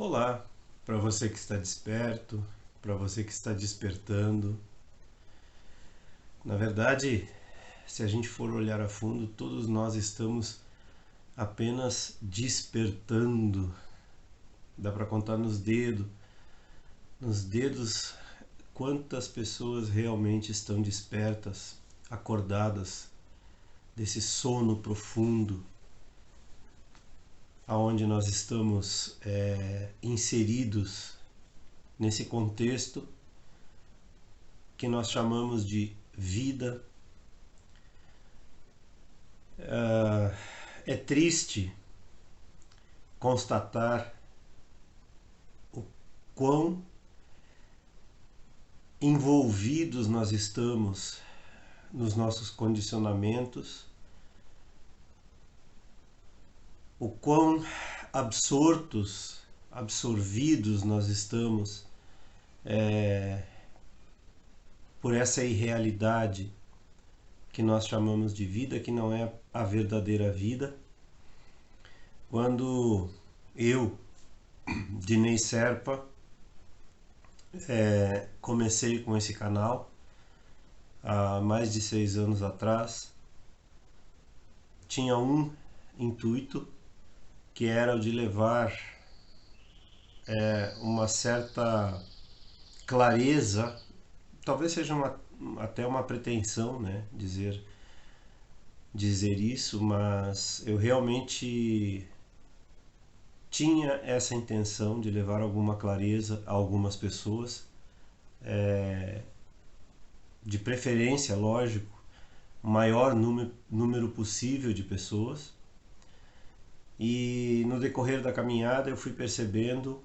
Olá, para você que está desperto, para você que está despertando. Na verdade, se a gente for olhar a fundo, todos nós estamos apenas despertando. Dá para contar nos dedos quantas pessoas realmente estão despertas, acordadas desse sono profundo, aonde nós estamos inseridos nesse contexto que nós chamamos de vida. É triste constatar o quão envolvidos nós estamos nos nossos condicionamentos, o quão absorvidos nós estamos por essa irrealidade que nós chamamos de vida, que não é a verdadeira vida. Quando eu, Dinei Serpa, comecei com esse canal há mais de 6 anos atrás, tinha um intuito, que era o de levar uma certa clareza, talvez seja até uma pretensão, né, dizer isso, mas eu realmente tinha essa intenção de levar alguma clareza a algumas pessoas, de preferência, lógico, o maior número possível de pessoas. E no decorrer da caminhada eu fui percebendo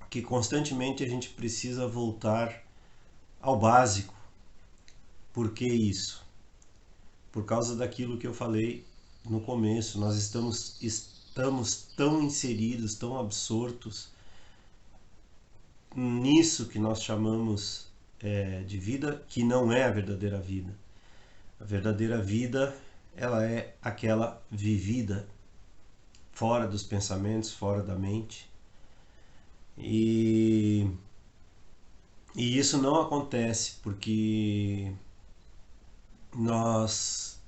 que constantemente a gente precisa voltar ao básico. Por que isso? Por causa daquilo que eu falei no começo, nós estamos tão inseridos, tão absortos nisso que nós chamamos de vida, que não é a verdadeira vida. A verdadeira vida, ela é aquela vivida fora dos pensamentos, fora da mente. E isso não acontece porque nós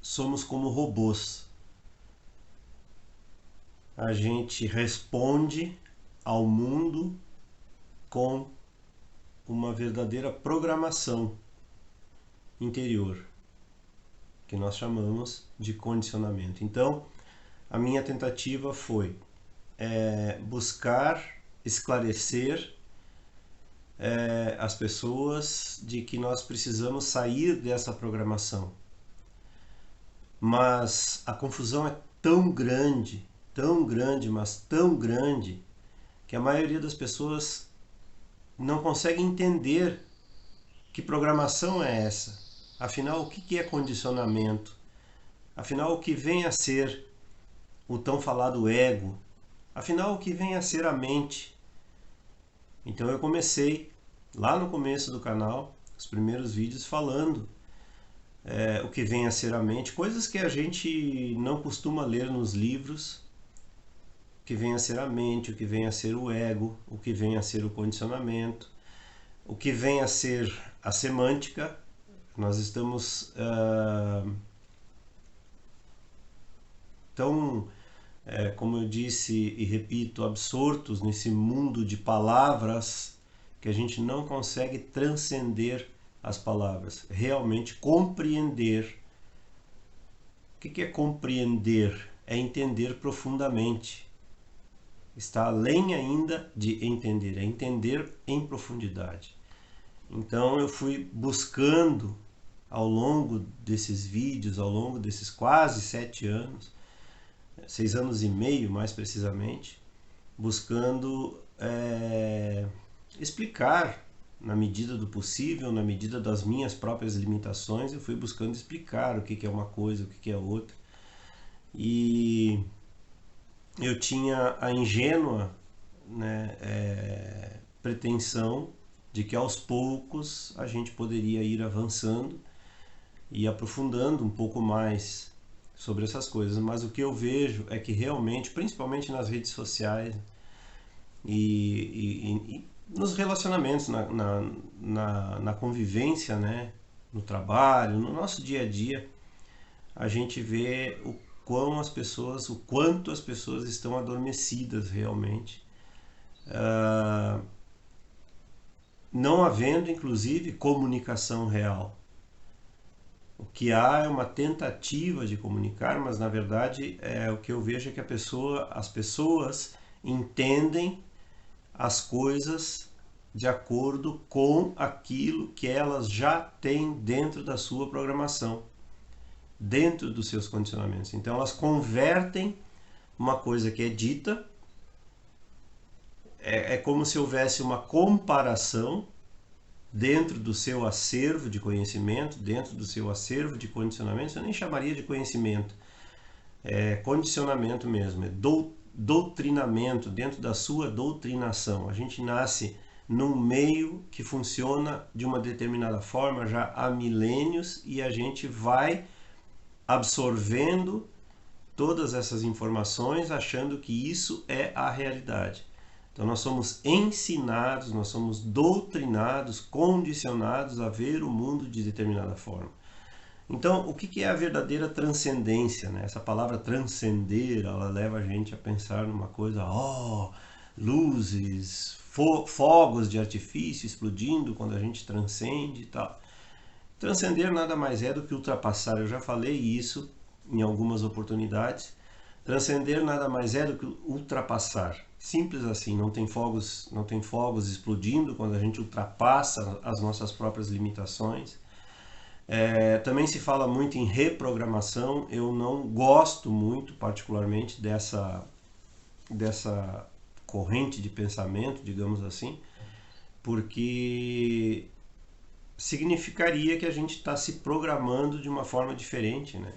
somos como robôs. A gente responde ao mundo com uma verdadeira programação interior, que nós chamamos de condicionamento. Então, a minha tentativa foi buscar esclarecer as pessoas de que nós precisamos sair dessa programação. Mas a confusão é tão grande, mas tão grande, que a maioria das pessoas não consegue entender que programação é essa. Afinal, o que é condicionamento? Afinal, o que vem a ser o tão falado ego? Afinal, o que vem a ser a mente? Então eu comecei lá no começo do canal, os primeiros vídeos, falando o que vem a ser a mente, coisas que a gente não costuma ler nos livros. O que vem a ser a mente, o que vem a ser o ego, o que vem a ser o condicionamento, o que vem a ser a semântica. Nós estamos tão, como eu disse e repito, absortos nesse mundo de palavras que a gente não consegue transcender as palavras, realmente compreender. O que é compreender? É entender profundamente. Está além ainda de entender, é entender em profundidade. Então eu fui buscando ao longo desses vídeos, ao longo desses quase 7 anos, 6 anos e meio mais precisamente, buscando explicar na medida do possível, na medida das minhas próprias limitações. Eu fui buscando explicar o que é uma coisa, o que é outra. E eu tinha a ingênua pretensão de que aos poucos a gente poderia ir avançando e aprofundando um pouco mais sobre essas coisas. Mas o que eu vejo é que realmente, principalmente nas redes sociais, e nos relacionamentos, na convivência, né? No trabalho, no nosso dia a dia, a gente vê o quanto as pessoas estão adormecidas realmente, não havendo inclusive comunicação real. O que há é uma tentativa de comunicar, mas na verdade o que eu vejo é que as pessoas entendem as coisas de acordo com aquilo que elas já têm dentro da sua programação, dentro dos seus condicionamentos. Então elas convertem uma coisa que é dita, é como se houvesse uma comparação dentro do seu acervo de conhecimento, dentro do seu acervo de condicionamento. Eu nem chamaria de conhecimento, é condicionamento mesmo, é doutrinamento, dentro da sua doutrinação. A gente nasce num meio que funciona de uma determinada forma já há milênios e a gente vai absorvendo todas essas informações achando que isso é a realidade. Então nós somos ensinados, nós somos doutrinados, condicionados a ver o mundo de determinada forma. Então, o que é a verdadeira transcendência, né? Essa palavra transcender, ela leva a gente a pensar numa coisa, luzes, fogos de artifício explodindo quando a gente transcende e tal. Transcender nada mais é do que ultrapassar. Eu já falei isso em algumas oportunidades. Transcender nada mais é do que ultrapassar. Simples assim, não tem fogos explodindo quando a gente ultrapassa as nossas próprias limitações. Também se fala muito em reprogramação. Eu não gosto muito, particularmente, dessa corrente de pensamento, digamos assim, porque significaria que a gente está se programando de uma forma diferente, né?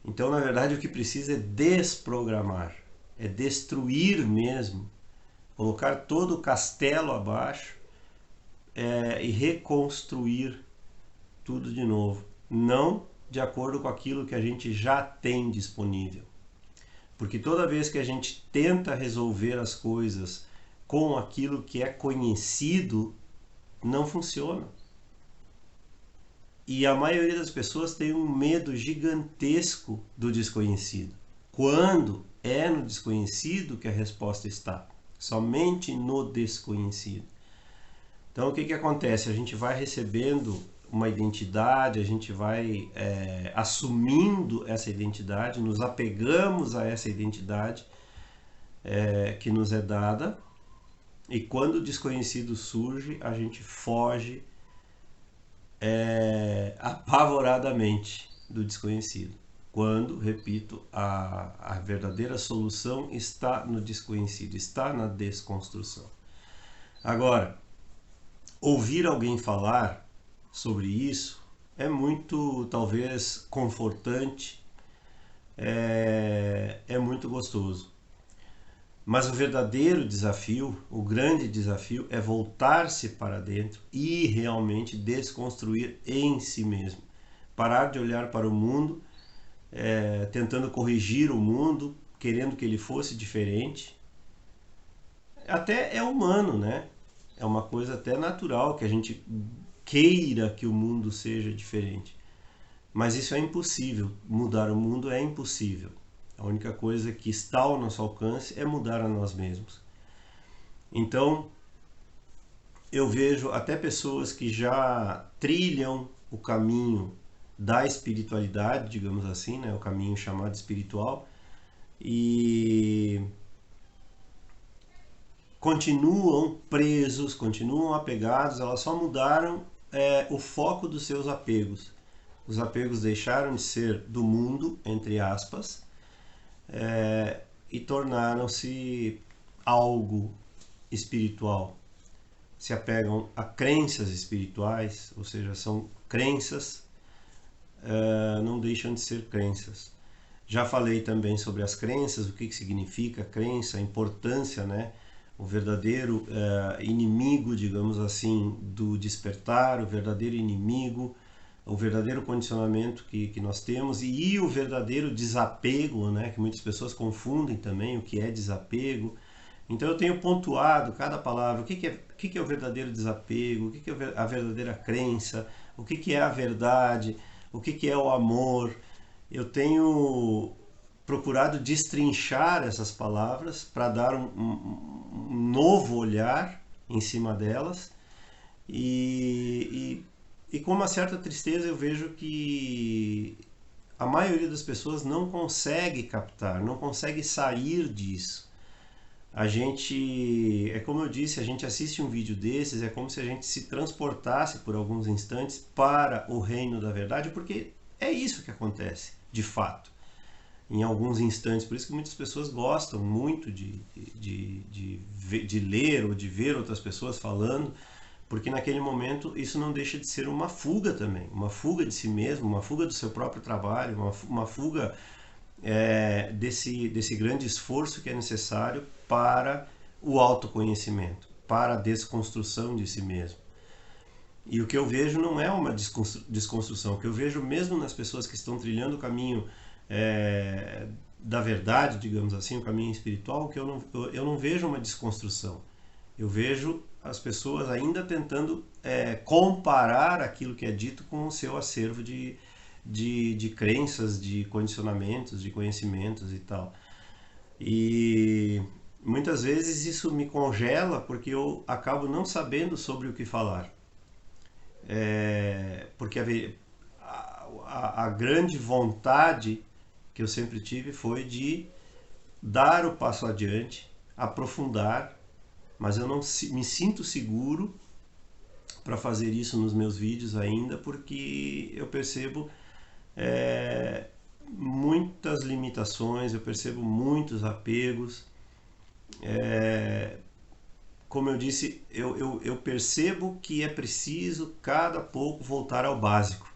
Então, na verdade, o que precisa é desprogramar, é destruir mesmo, colocar todo o castelo abaixo e reconstruir tudo de novo, não de acordo com aquilo que a gente já tem disponível. Porque toda vez que a gente tenta resolver as coisas com aquilo que é conhecido, não funciona. E a maioria das pessoas tem um medo gigantesco do desconhecido. Quando é no desconhecido que a resposta está, somente no desconhecido. Então o que acontece? A gente vai recebendo uma identidade, a gente vai assumindo essa identidade, nos apegamos a essa identidade que nos é dada, e quando o desconhecido surge, a gente foge apavoradamente do desconhecido. Quando, repito, a verdadeira solução está no desconhecido, está na desconstrução. Agora, ouvir alguém falar sobre isso é muito, talvez, confortante, é muito gostoso. Mas o verdadeiro desafio, o grande desafio, é voltar-se para dentro e realmente desconstruir em si mesmo. Parar de olhar para o mundo, tentando corrigir o mundo, querendo que ele fosse diferente. Até é humano, né? É uma coisa até natural que a gente queira que o mundo seja diferente. Mas isso é impossível. Mudar o mundo é impossível. A única coisa que está ao nosso alcance é mudar a nós mesmos. Então, eu vejo até pessoas que já trilham o caminho da espiritualidade, digamos assim, né? O caminho chamado espiritual, e continuam presos, continuam apegados, elas só mudaram o foco dos seus apegos. Os apegos deixaram de ser do mundo, entre aspas, e tornaram-se algo espiritual. Se apegam a crenças espirituais, ou seja, são crenças, não deixam de ser crenças. Já falei também sobre as crenças, o que significa crença, a importância, né? O verdadeiro inimigo, digamos assim, do despertar, o verdadeiro inimigo, o verdadeiro condicionamento que nós temos e o verdadeiro desapego, né? Que muitas pessoas confundem também o que é desapego. Então eu tenho pontuado cada palavra, o que é o verdadeiro desapego, o que é a verdadeira crença, o que é a verdade, o que é o amor. Eu tenho procurado destrinchar essas palavras para dar um novo olhar em cima delas e com uma certa tristeza eu vejo que a maioria das pessoas não consegue captar, não consegue sair disso. A gente, é como eu disse, a gente assiste um vídeo desses, é como se a gente se transportasse por alguns instantes para o reino da verdade, porque é isso que acontece, de fato, em alguns instantes. Por isso que muitas pessoas gostam muito de ler ou de ver outras pessoas falando, porque naquele momento isso não deixa de ser uma fuga também, uma fuga de si mesmo, uma fuga do seu próprio trabalho, uma fuga desse grande esforço que é necessário para o autoconhecimento, para a desconstrução de si mesmo. E o que eu vejo não é uma desconstrução, o que eu vejo mesmo nas pessoas que estão trilhando o caminho da verdade, digamos assim, o caminho espiritual, que eu não vejo uma desconstrução. Eu vejo as pessoas ainda tentando comparar aquilo que é dito com o seu acervo de crenças, de condicionamentos, de conhecimentos e tal. E muitas vezes isso me congela porque eu acabo não sabendo sobre o que falar. Porque a grande vontade que eu sempre tive foi de dar o passo adiante, aprofundar, mas eu não me sinto seguro para fazer isso nos meus vídeos ainda, porque eu percebo muitas limitações, eu percebo muitos apegos. Como eu disse, eu percebo que é preciso cada pouco voltar ao básico.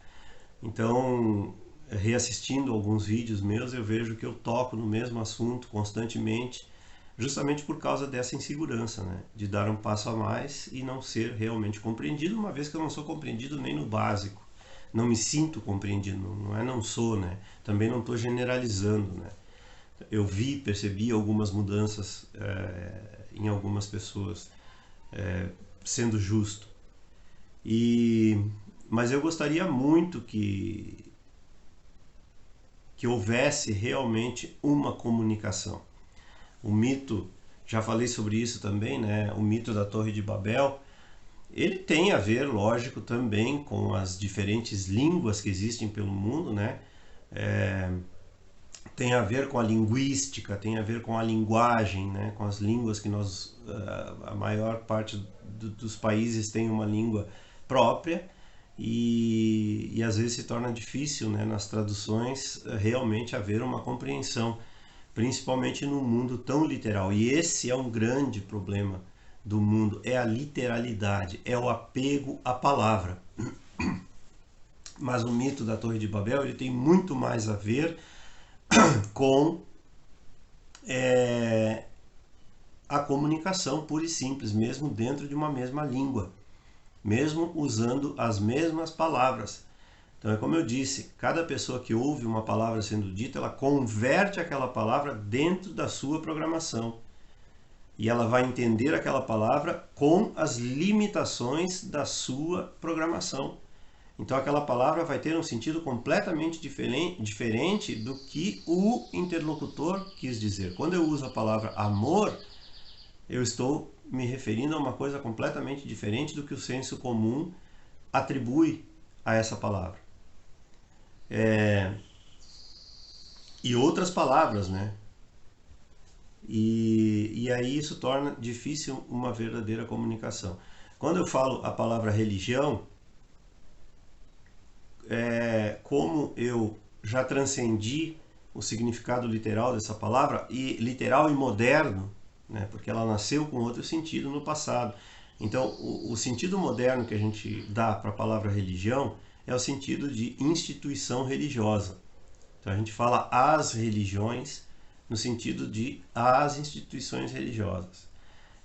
Então, reassistindo alguns vídeos meus, eu vejo que eu toco no mesmo assunto constantemente, justamente por causa dessa insegurança, né? De dar um passo a mais e não ser realmente compreendido, uma vez que eu não sou compreendido nem no básico. Não me sinto compreendido, não sou, né? Também não estou generalizando, né? Eu percebi algumas mudanças em algumas pessoas, sendo justo. Mas eu gostaria muito que houvesse realmente uma comunicação. O mito, já falei sobre isso também, né? O mito da Torre de Babel, ele tem a ver, lógico, também com as diferentes línguas que existem pelo mundo, né? Tem a ver com a linguística, tem a ver com a linguagem, né? Com as línguas que a maior parte dos países tem uma língua própria e às vezes se torna difícil, né? Nas traduções realmente haver uma compreensão, principalmente num mundo tão literal. E esse é um grande problema do mundo, é a literalidade, é o apego à palavra. Mas o mito da Torre de Babel ele tem muito mais a ver com a comunicação pura e simples, mesmo dentro de uma mesma língua, mesmo usando as mesmas palavras. Então é como eu disse, cada pessoa que ouve uma palavra sendo dita, ela converte aquela palavra dentro da sua programação. E ela vai entender aquela palavra com as limitações da sua programação. Então aquela palavra vai ter um sentido completamente diferente do que o interlocutor quis dizer. Quando eu uso a palavra amor, eu estou me referindo a uma coisa completamente diferente do que o senso comum atribui a essa palavra. E outras palavras, né? E aí isso torna difícil uma verdadeira comunicação. Quando eu falo a palavra religião, como eu já transcendi o significado literal dessa palavra, e literal e moderno, né, porque ela nasceu com outro sentido no passado. Então, o sentido moderno que a gente dá para a palavra religião é o sentido de instituição religiosa. Então, a gente fala as religiões no sentido de as instituições religiosas.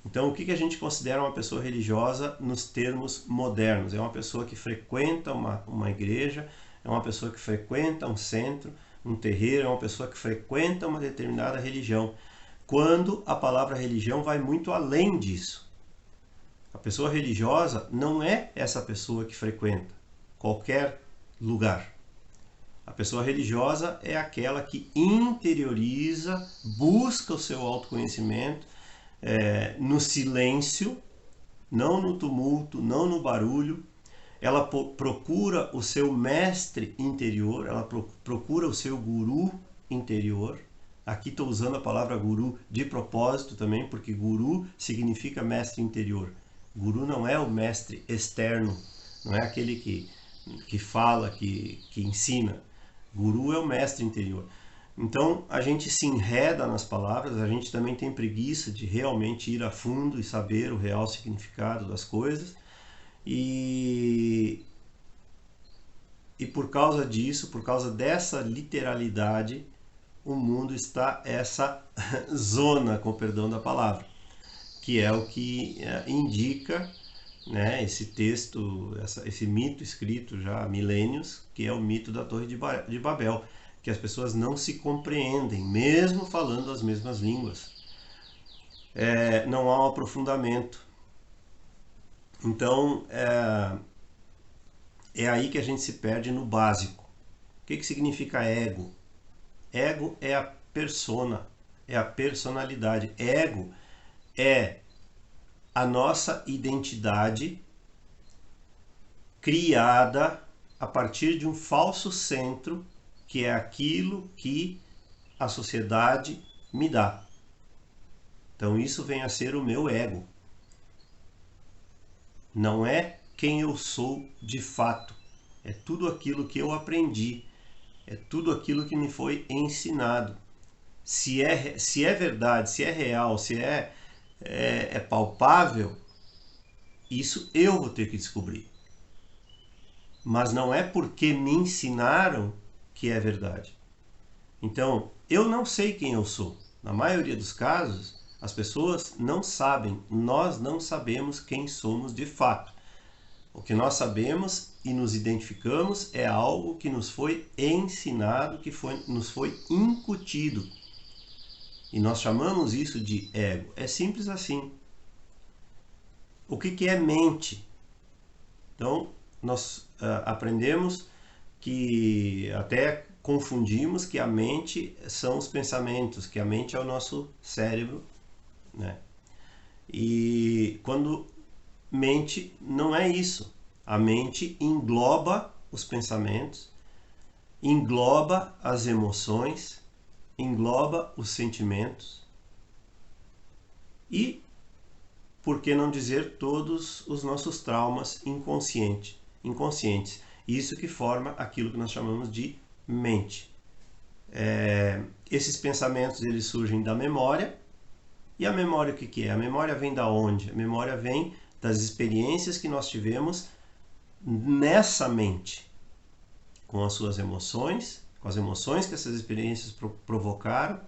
Então, o que a gente considera uma pessoa religiosa nos termos modernos? É uma pessoa que frequenta uma igreja, é uma pessoa que frequenta um centro, um terreiro, é uma pessoa que frequenta uma determinada religião. quando a palavra religião vai muito além disso. A pessoa religiosa não é essa pessoa que frequenta qualquer lugar. A pessoa religiosa é aquela que interioriza, busca o seu autoconhecimento no silêncio, não no tumulto, não no barulho. Ela procura o seu mestre interior, ela procura o seu guru interior. Aqui estou usando a palavra guru de propósito também, porque guru significa mestre interior. Guru não é o mestre externo, não é aquele que fala, que ensina. Guru é o mestre interior. Então a gente se enreda nas palavras, a gente também tem preguiça de realmente ir a fundo e saber o real significado das coisas. E por causa disso, por causa dessa literalidade, o mundo está essa zona, com perdão da palavra, que é o que indica, né, esse texto, esse mito escrito já há milênios, que é o mito da Torre de Babel, que as pessoas não se compreendem, mesmo falando as mesmas línguas. Não há um aprofundamento. Então, é aí que a gente se perde no básico. O que significa ego? Ego é a persona, é a personalidade. Ego é a nossa identidade criada a partir de um falso centro, que é aquilo que a sociedade me dá. Então isso vem a ser o meu ego. Não é quem eu sou de fato. É tudo aquilo que eu aprendi. É tudo aquilo que me foi ensinado. Se é verdade, se é real, se é palpável, isso eu vou ter que descobrir. Mas não é porque me ensinaram que é verdade. Então, eu não sei quem eu sou. Na maioria dos casos, as pessoas não sabem, nós não sabemos quem somos de fato. O que nós sabemos e nos identificamos é algo que nos foi ensinado, que nos foi incutido. E nós chamamos isso de ego. É simples assim. O que é mente? Então, nós aprendemos que até confundimos que a mente são os pensamentos, que a mente é o nosso cérebro, né? E quando mente não é isso. A mente engloba os pensamentos, engloba as emoções, engloba os sentimentos e, por que não dizer, todos os nossos traumas inconscientes. Isso que forma aquilo que nós chamamos de mente. Esses pensamentos eles surgem da memória. E a memória o que é? A memória vem da onde? A memória vem das experiências que nós tivemos nessa mente, com as suas emoções, com as emoções que essas experiências provocaram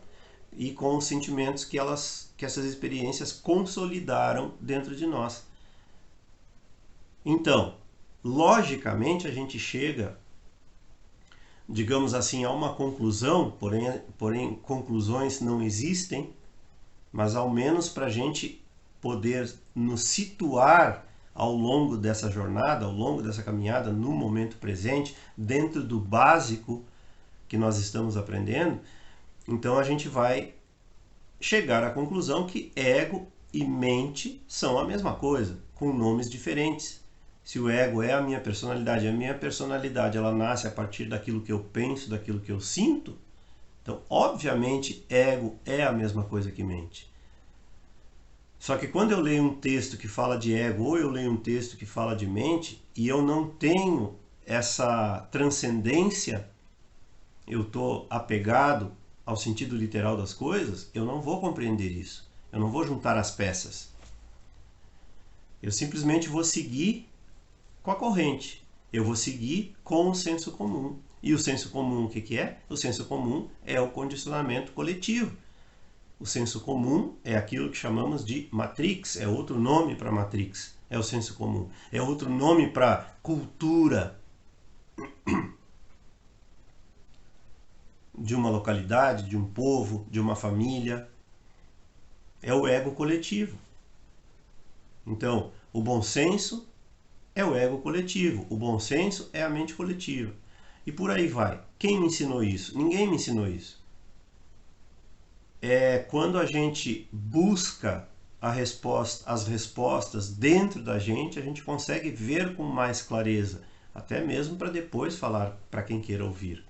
e com os sentimentos que essas experiências consolidaram dentro de nós. Então, logicamente a gente chega, digamos assim, a uma conclusão, porém conclusões não existem, mas ao menos para a gente poder nos situar ao longo dessa jornada, ao longo dessa caminhada, no momento presente, dentro do básico que nós estamos aprendendo, então a gente vai chegar à conclusão que ego e mente são a mesma coisa, com nomes diferentes. Se o ego é a minha personalidade ela nasce a partir daquilo que eu penso, daquilo que eu sinto, então obviamente ego é a mesma coisa que mente. Só que quando eu leio um texto que fala de ego ou eu leio um texto que fala de mente e eu não tenho essa transcendência, eu estou apegado ao sentido literal das coisas, eu não vou compreender isso. Eu não vou juntar as peças. Eu simplesmente vou seguir com a corrente. Eu vou seguir com o senso comum. E o senso comum o que é? O senso comum é o condicionamento coletivo. O senso comum é aquilo que chamamos de matrix, é outro nome para matrix, é o senso comum. É outro nome para cultura de uma localidade, de um povo, de uma família. é o ego coletivo. Então, o bom senso é o ego coletivo, o bom senso é a mente coletiva. E por aí vai. Quem me ensinou isso? Ninguém me ensinou isso. É quando a gente busca as respostas dentro da gente, a gente consegue ver com mais clareza, até mesmo para depois falar para quem queira ouvir.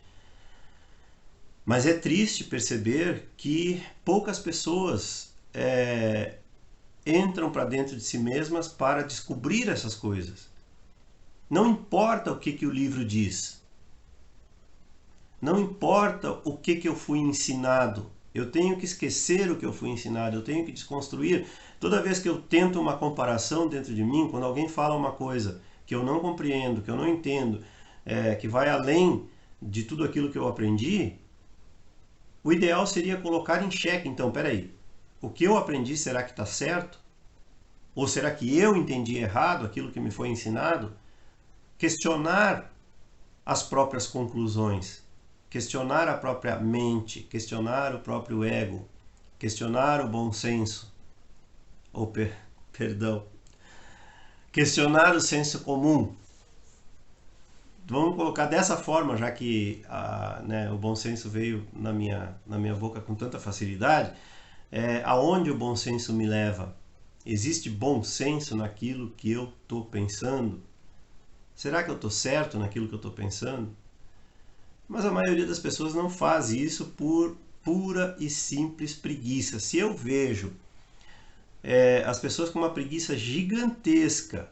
Mas é triste perceber que poucas pessoas entram para dentro de si mesmas para descobrir essas coisas. Não importa o que o livro diz. Não importa o que eu fui ensinado. Eu tenho que esquecer o que eu fui ensinado. Eu tenho que desconstruir. Toda vez que eu tento uma comparação dentro de mim, quando alguém fala uma coisa que eu não compreendo, que eu não entendo, que vai além de tudo aquilo que eu aprendi, o ideal seria colocar em xeque. Então, peraí, o que eu aprendi, será que está certo? Ou será que eu entendi errado aquilo que me foi ensinado? Questionar as próprias conclusões, questionar a própria mente, questionar o próprio ego, questionar o bom senso, ou perdão, questionar o senso comum. Vamos colocar dessa forma, já que o bom senso veio na minha boca com tanta facilidade. Aonde o bom senso me leva? Existe bom senso naquilo que eu estou pensando? Será que eu estou certo naquilo que eu estou pensando? Mas a maioria das pessoas não faz isso por pura e simples preguiça. Se eu vejo as pessoas com uma preguiça gigantesca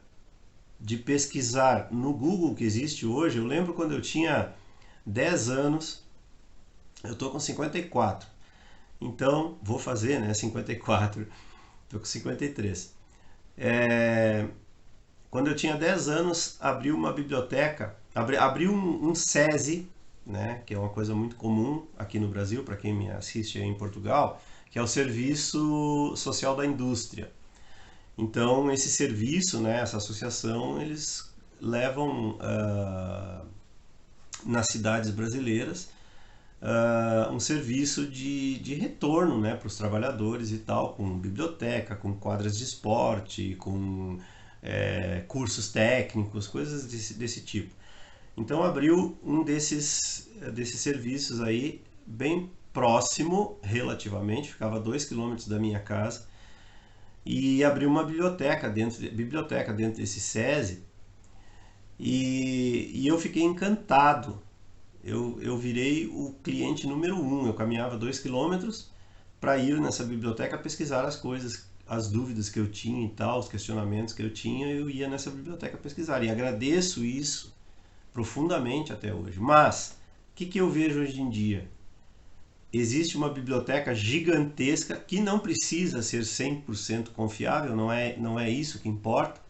de pesquisar no Google que existe hoje, eu lembro quando eu tinha 10 anos, eu estou com 54, então vou fazer 54, estou com 53. Quando eu tinha 10 anos, abri uma biblioteca, abri um SESI, que é uma coisa muito comum aqui no Brasil, para quem me assiste aí em Portugal, que é o Serviço Social da Indústria. Então, esse serviço, essa associação, eles levam nas cidades brasileiras um serviço de retorno para os trabalhadores e tal, com biblioteca, com quadras de esporte, com cursos técnicos, coisas desse tipo. Então abriu um desses serviços aí, bem próximo, relativamente, ficava a 2 km da minha casa, e abriu uma biblioteca dentro desse SESI, e eu fiquei encantado. Eu virei o cliente número 1. Eu caminhava 2 km para ir nessa biblioteca pesquisar as coisas, as dúvidas que eu tinha e tal, os questionamentos que eu tinha, eu ia nessa biblioteca pesquisar. E agradeço isso profundamente até hoje. Mas, o que eu vejo hoje em dia? Existe uma biblioteca gigantesca que não precisa ser 100% confiável, não é isso que importa,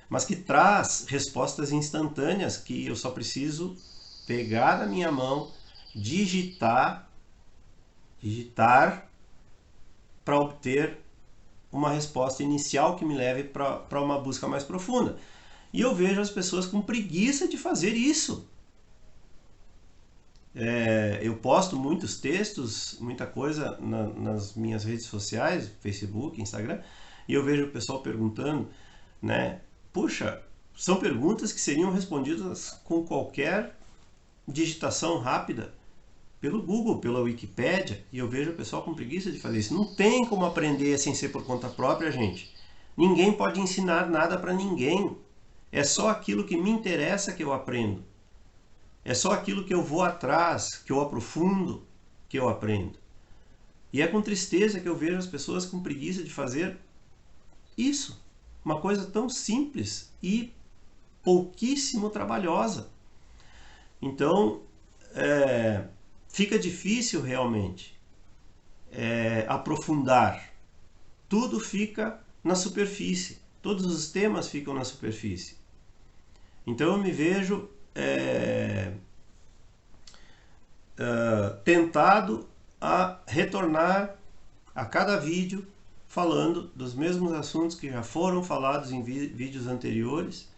mas que traz respostas instantâneas que eu só preciso pegar na minha mão, digitar para obter uma resposta inicial que me leve para uma busca mais profunda. E eu vejo as pessoas com preguiça de fazer isso. Eu posto muitos textos, muita coisa nas minhas redes sociais, Facebook, Instagram, e eu vejo o pessoal perguntando, puxa, são perguntas que seriam respondidas com qualquer digitação rápida pelo Google, pela Wikipédia, e eu vejo o pessoal com preguiça de fazer isso. Não tem como aprender sem ser por conta própria, gente. Ninguém pode ensinar nada para ninguém. É só aquilo que me interessa que eu aprendo. É só aquilo que eu vou atrás, que eu aprofundo, que eu aprendo. E é com tristeza que eu vejo as pessoas com preguiça de fazer isso. Uma coisa tão simples e pouquíssimo trabalhosa. Então, fica difícil realmente aprofundar. Tudo fica na superfície. Todos os temas ficam na superfície. Então eu me vejo tentado a retornar a cada vídeo falando dos mesmos assuntos que já foram falados em vídeos anteriores,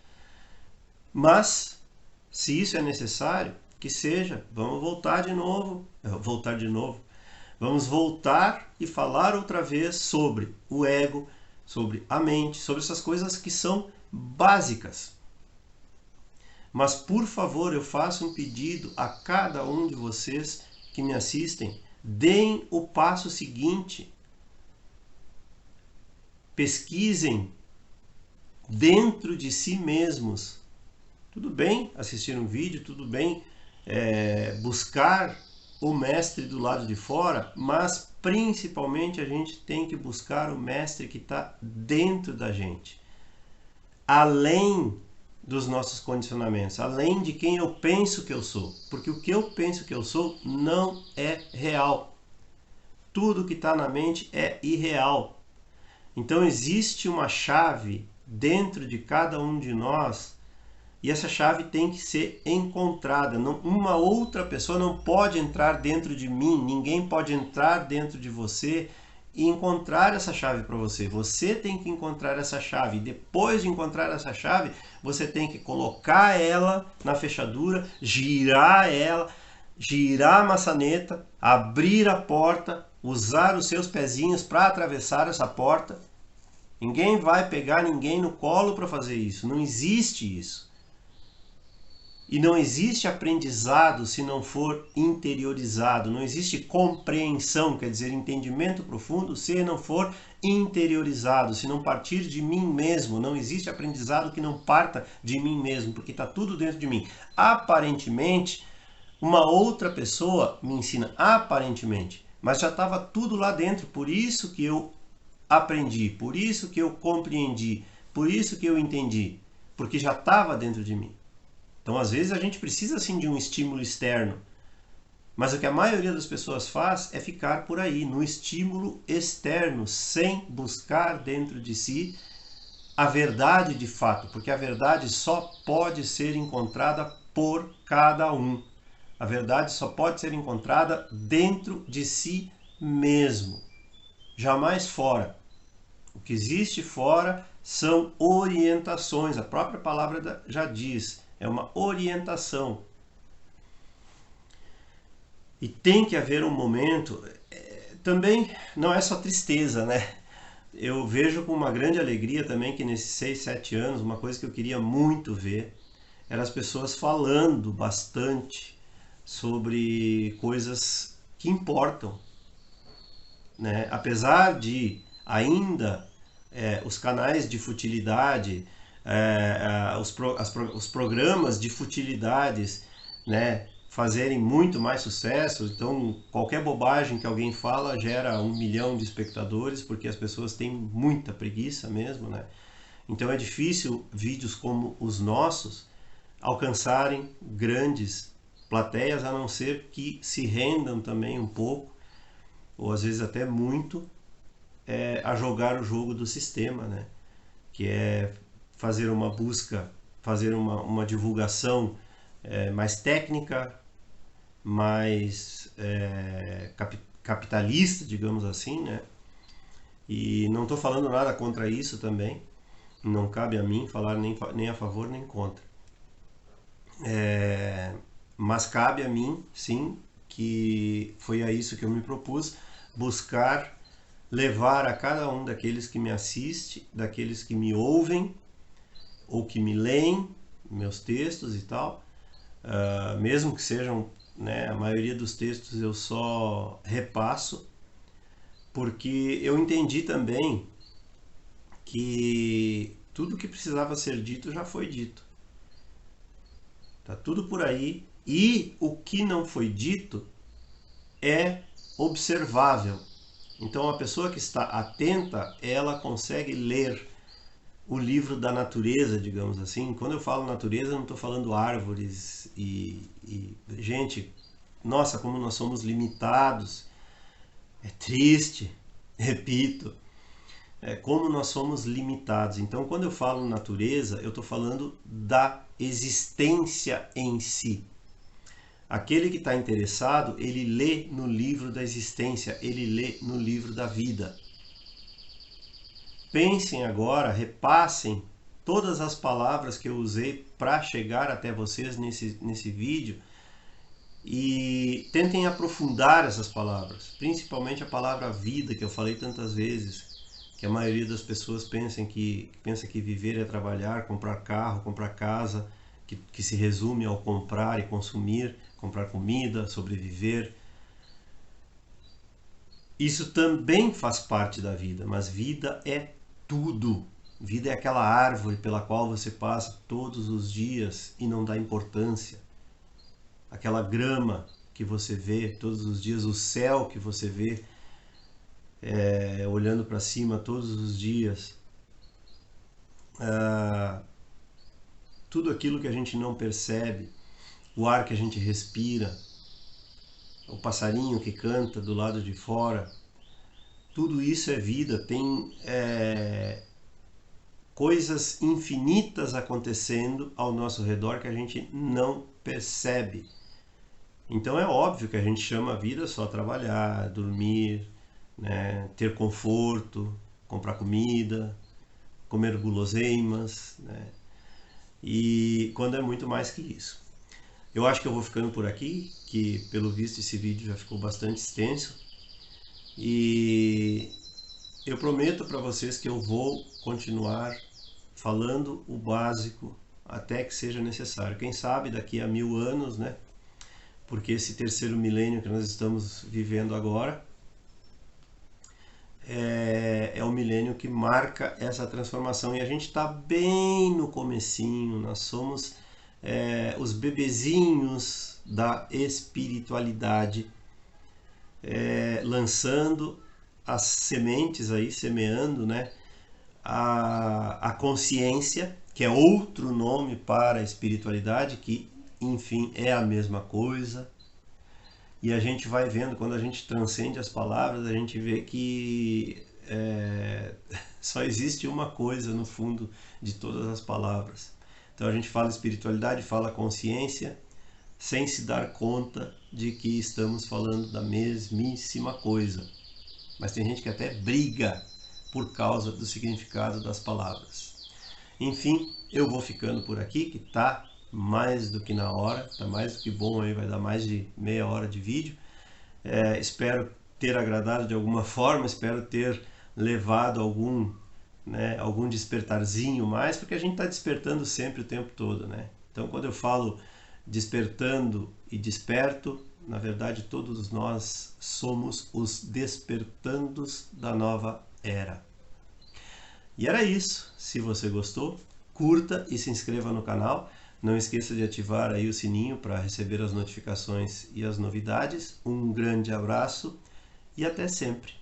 mas se isso é necessário, que seja, vamos voltar de novo, Vamos voltar e falar outra vez sobre o ego, sobre a mente, sobre essas coisas que são básicas. Mas, por favor, eu faço um pedido a cada um de vocês que me assistem, deem o passo seguinte. Pesquisem dentro de si mesmos. Tudo bem assistir um vídeo, tudo bem buscar o mestre do lado de fora, mas principalmente a gente tem que buscar o mestre que está dentro da gente, além dos nossos condicionamentos, além de quem eu penso que eu sou, porque o que eu penso que eu sou não é real. Tudo que está na mente é irreal. Então existe uma chave dentro de cada um de nós e essa chave tem que ser encontrada. Uma outra pessoa não pode entrar dentro de mim, ninguém pode entrar dentro de você e encontrar essa chave para você. Você tem que encontrar essa chave. Depois de encontrar essa chave, você tem que colocar ela na fechadura, girar ela, girar a maçaneta, abrir a porta, usar os seus pezinhos para atravessar essa porta. Ninguém vai pegar ninguém no colo para fazer isso. Não existe isso. E não existe aprendizado se não for interiorizado. Não existe compreensão, quer dizer, entendimento profundo, se não for interiorizado, se não partir de mim mesmo. Não existe aprendizado que não parta de mim mesmo, porque está tudo dentro de mim. Aparentemente, uma outra pessoa me ensina, aparentemente, mas já estava tudo lá dentro. Por isso que eu aprendi, por isso que eu compreendi, por isso que eu entendi, porque já estava dentro de mim. Então, às vezes, a gente precisa sim de um estímulo externo, mas o que a maioria das pessoas faz é ficar por aí, no estímulo externo, sem buscar dentro de si a verdade de fato, porque a verdade só pode ser encontrada por cada um. A verdade só pode ser encontrada dentro de si mesmo, jamais fora. O que existe fora são orientações, a própria palavra já diz, é uma orientação. E tem que haver um momento, também não é só tristeza, né? Eu vejo com uma grande alegria também que nesses 6, 7 anos, uma coisa que eu queria muito ver, eram as pessoas falando bastante sobre coisas que importam, né? Apesar de ainda os canais de futilidade, os programas de futilidades, né, fazerem muito mais sucesso. Então, qualquer bobagem que alguém fala gera 1 milhão de espectadores, porque as pessoas têm muita preguiça mesmo, né? Então é difícil vídeos como os nossos alcançarem grandes plateias, a não ser que se rendam também um pouco, ou às vezes até muito, a jogar o jogo do sistema, né? Que é fazer uma busca, fazer uma divulgação mais técnica, mais capitalista, digamos assim, né? E não estou falando nada contra isso também, não cabe a mim falar nem a favor nem contra. Mas cabe a mim, sim, que foi a isso que eu me propus, buscar levar a cada um daqueles que me assiste, daqueles que me ouvem ou que me leem meus textos e tal, mesmo que sejam, né, a maioria dos textos eu só repasso, porque eu entendi também que tudo que precisava ser dito já foi dito. Tá tudo por aí, e o que não foi dito é observável. Então a pessoa que está atenta, ela consegue ler o livro da natureza, digamos assim. Quando eu falo natureza, eu não estou falando árvores e... Gente, nossa, como nós somos limitados. É triste, repito, como nós somos limitados. Então, quando eu falo natureza, eu estou falando da existência em si. Aquele que está interessado, ele lê no livro da existência, ele lê no livro da vida. Pensem agora, repassem todas as palavras que eu usei para chegar até vocês nesse vídeo e tentem aprofundar essas palavras, principalmente a palavra vida, que eu falei tantas vezes, que a maioria das pessoas pensa que viver é trabalhar, comprar carro, comprar casa, que se resume ao comprar e consumir, comprar comida, sobreviver. Isso também faz parte da vida, mas vida é tudo. Vida é aquela árvore pela qual você passa todos os dias e não dá importância. Aquela grama que você vê todos os dias, o céu que você vê olhando para cima todos os dias. Tudo aquilo que a gente não percebe, o ar que a gente respira, o passarinho que canta do lado de fora, tudo isso é vida. Tem coisas infinitas acontecendo ao nosso redor que a gente não percebe. Então é óbvio que a gente chama a vida só trabalhar, dormir, né, ter conforto, comprar comida, comer guloseimas, né, e quando é muito mais que isso. Eu acho que eu vou ficando por aqui, que pelo visto esse vídeo já ficou bastante extenso, e eu prometo para vocês que eu vou continuar falando o básico até que seja necessário. Quem sabe daqui a 1000 anos, né? Porque esse terceiro milênio que nós estamos vivendo agora é o milênio que marca essa transformação, e a gente está bem no comecinho. Nós somos os bebezinhos da espiritualidade, lançando as sementes aí, semeando, né, a consciência, que é outro nome para a espiritualidade, que enfim é a mesma coisa. E a gente vai vendo, quando a gente transcende as palavras, a gente vê que só existe uma coisa no fundo de todas as palavras. Então a gente fala espiritualidade, fala consciência, sem se dar conta de que estamos falando da mesmíssima coisa. Mas tem gente que até briga por causa do significado das palavras. Enfim, eu vou ficando por aqui, que tá mais do que na hora, tá mais do que bom aí, vai dar mais de meia hora de vídeo. Espero ter agradado de alguma forma, espero ter levado algum despertarzinho mais, porque a gente está despertando sempre o tempo todo, né? Então quando eu falo despertando e desperto, na verdade todos nós somos os despertandos da nova era. E era isso. Se você gostou, curta e se inscreva no canal. Não esqueça de ativar aí o sininho para receber as notificações e as novidades. Um grande abraço e até sempre.